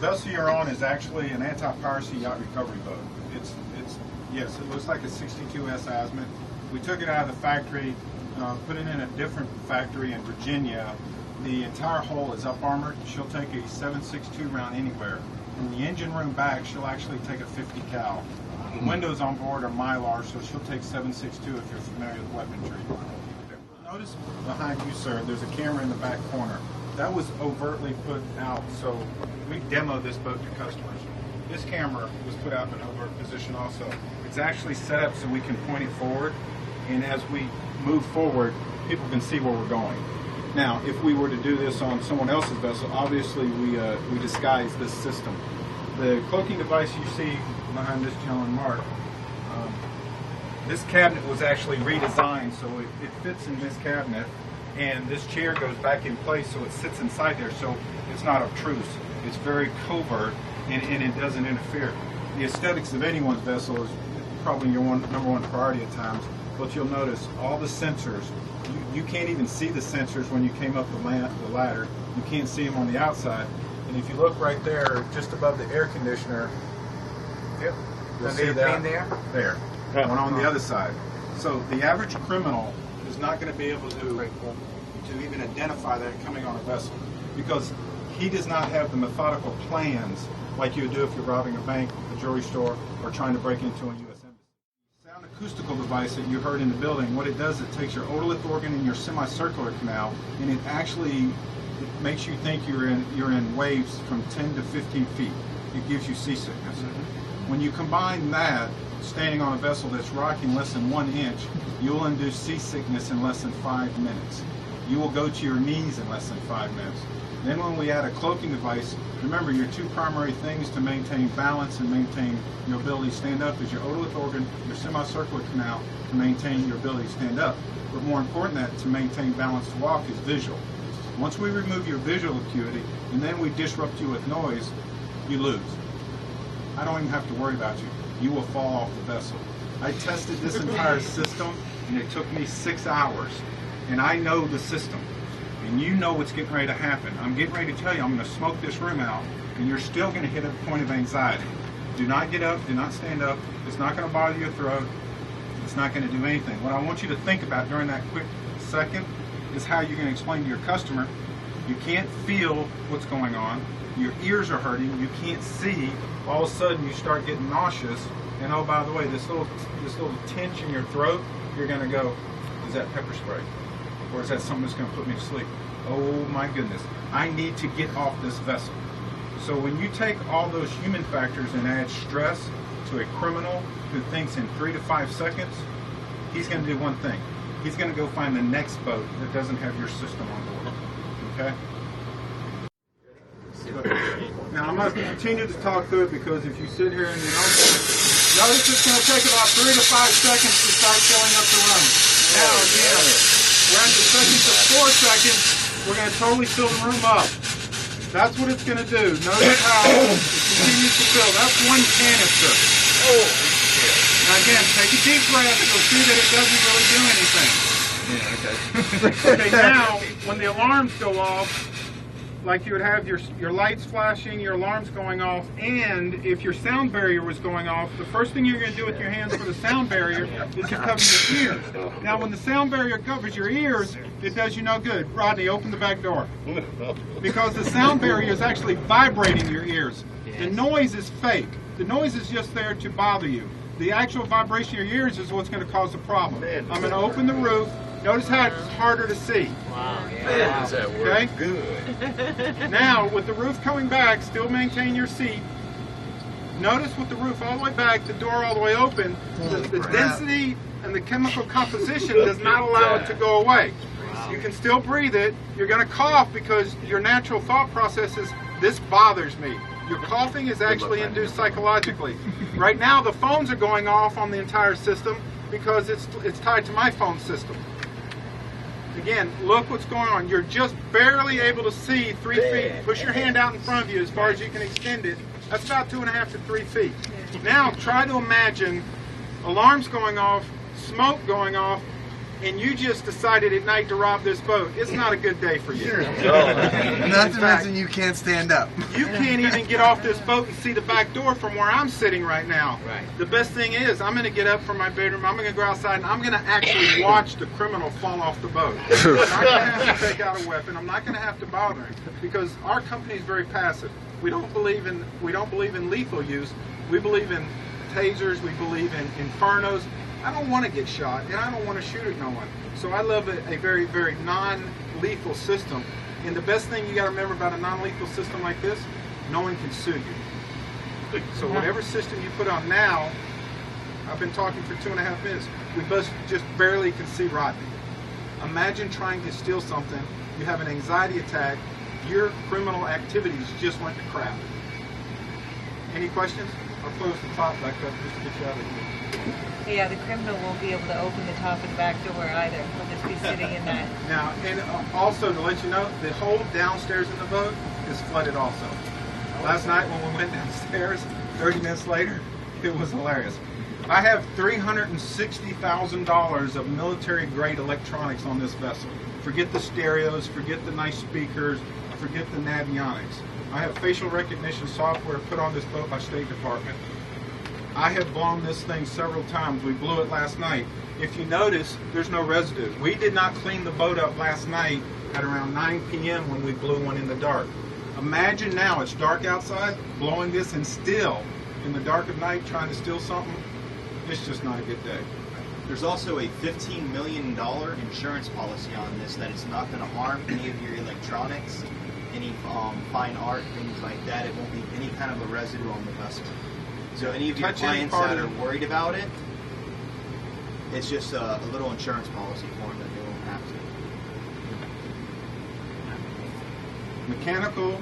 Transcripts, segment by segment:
vessel you're on is actually an anti-piracy yacht recovery boat. Yes, it looks like a 62S azimuth. We took it out of the factory, put it in a different factory in Virginia. The entire hull is up armored. She'll take a 7.62 round anywhere. In the engine room back, she'll actually take a 50 cal. The windows on board are Mylar, so she'll take 7.62 if you're familiar with weaponry. Notice behind you, sir, there's a camera in the back corner. That was overtly put out, so we demoed this boat to customers. This camera was put out in an overt position also. It's actually set up so we can point it forward, and as we move forward, people can see where we're going. Now, if we were to do this on someone else's vessel, obviously we disguise this system. The cloaking device you see behind this gentleman, Mark, this cabinet was actually redesigned so it fits in this cabinet, and this chair goes back in place so it sits inside there, so it's not obtrusive. It's very covert, and it doesn't interfere. The aesthetics of anyone's vessel is probably your number one priority at times, but you'll notice all the sensors. You can't even see the sensors when you came up the ladder. You can't see them on the outside. And if you look right there, just above the air conditioner, yep, you'll see that there. One on the other side. So the average criminal is not going to be able to even identify that coming on a vessel, because he does not have the methodical plans like you would do if you're robbing a bank, a jewelry store, or trying to break into a U.S. embassy. The sound acoustical device that you heard in the building, what it does, it takes your otolith organ and your semicircular canal, and it actually makes you think you're in waves from 10 to 15 feet. It gives you seasickness. When you combine that, standing on a vessel that's rocking less than 1 inch, you will induce seasickness in less than 5 minutes. You will go to your knees in less than 5 minutes. Then when we add a cloaking device, remember your two primary things to maintain balance and maintain your ability to stand up is your otolith organ, your semicircular canal, to maintain your ability to stand up. But more important than that, to maintain balance to walk, is visual. Once we remove your visual acuity and then we disrupt you with noise, you lose. I don't even have to worry about you. You will fall off the vessel. I tested this entire system and it took me 6 hours. And I know the system. And you know what's getting ready to happen. I'm getting ready to tell you I'm going to smoke this room out, and you're still going to hit a point of anxiety. Do not get up, do not stand up. It's not going to bother your throat. It's not going to do anything. What I want you to think about during that quick second is how you're going to explain to your customer, you can't feel what's going on, your ears are hurting, you can't see, all of a sudden you start getting nauseous, and oh, by the way, this little tinge in your throat, you're going to go, is that pepper spray? Or is that something that's going to put me to sleep? Oh my goodness, I need to get off this vessel. So when you take all those human factors and add stress to a criminal who thinks in 3 to 5 seconds, he's going to do one thing. He's going to go find the next boat that doesn't have your system on board. Okay? Now I'm going to continue to talk through it, because if you sit here and you don't notice, it's going to take about 3 to 5 seconds to start filling up the room. Now again, we're at the seconds of 4 seconds, we're going to totally fill the room up. That's what it's going to do. Notice how it continues to fill. That's one canister. Now again, take a deep breath, you'll see that it doesn't really do anything. Yeah, okay. Okay, now, when the alarms go off, like you would have your lights flashing, your alarms going off, and if your sound barrier was going off, the first thing you're going to do with your hands for the sound barrier is to cover your ears. Now when the sound barrier covers your ears, it does you no good. Rodney, open the back door. Because the sound barrier is actually vibrating your ears. The noise is fake. The noise is just there to bother you. The actual vibration of your ears is what's going to cause the problem. I'm going to open the roof. Notice how it's harder to see. Wow. Man, does that work okay? Good. Now, with the roof coming back, still maintain your seat. Notice with the roof all the way back, the door all the way open, the density and the chemical composition does not allow it to go away. You can still breathe it. You're going to cough because your natural thought process is, this bothers me. Your coughing is actually induced psychologically. Right now, the phones are going off on the entire system because it's tied to my phone system. Again, look what's going on. You're just barely able to see 3 feet. Push your hand out in front of you as far as you can extend it. That's about 2.5 to 3 feet. Now try to imagine alarms going off, smoke going off, and you just decided at night to rob this boat, it's not a good day for you. Not to mention you can't stand up. You can't even get off this boat and see the back door from where I'm sitting right now. Right. The best thing is, I'm going to get up from my bedroom, I'm going to go outside, and I'm going to actually watch the criminal fall off the boat. I'm not going to have to take out a weapon. I'm not going to have to bother him, because our company is very passive. We don't believe in lethal use. We believe in tasers. We believe in infernos. I don't want to get shot, and I don't want to shoot at no one. So I love a very, very non-lethal system. And the best thing you got to remember about a non-lethal system like this, no one can sue you. So whatever system you put on now, I've been talking for 2.5 minutes. We both just barely can see Rodney. Imagine trying to steal something. You have an anxiety attack. Your criminal activities just went to crap. Any questions? I'll close the top back up just to get you out of here. Yeah, the criminal won't be able to open the top of the back door either. He'll just be sitting in that. Now, and also to let you know, the whole downstairs in the boat is flooded also. Last night when we went downstairs, 30 minutes later, it was hilarious. I have $360,000 of military-grade electronics on this vessel. Forget the stereos, forget the nice speakers, forget the navionics. I have facial recognition software put on this boat by State Department. I have blown this thing several times. We blew it last night. If you notice, there's no residue. We did not clean the boat up last night at around 9 p.m. when we blew one in the dark. Imagine now, it's dark outside, blowing this and still, in the dark of night, trying to steal something. It's just not a good day. There's also a $15 million insurance policy on this that it's not going to harm any of your electronics, any fine art, things like that. It won't leave any kind of a residue on the vessel. So any of your clients that are worried about it, it's just a little insurance policy for them that they won't have to. Mechanical,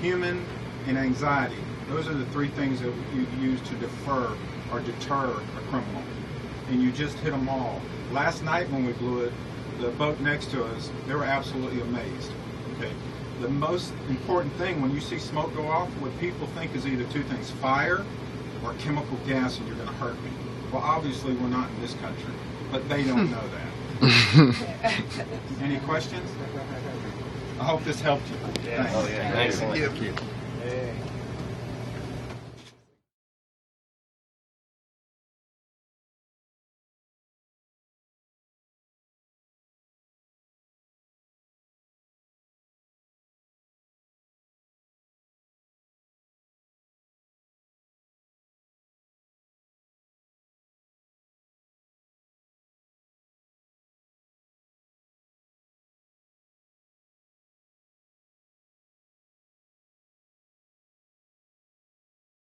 human, and anxiety. Those are the three things that you use to defer or deter a criminal. And you just hit them all. Last night when we blew it, the boat next to us, they were absolutely amazed. Okay. The most important thing when you see smoke go off, what people think is either two things, fire or chemical gas, and you're going to hurt me. Well, obviously we're not in this country, but they don't know that. Any questions? I hope this helped you. Yeah. Thanks. Oh, yeah. Thanks. Thank you. Hey.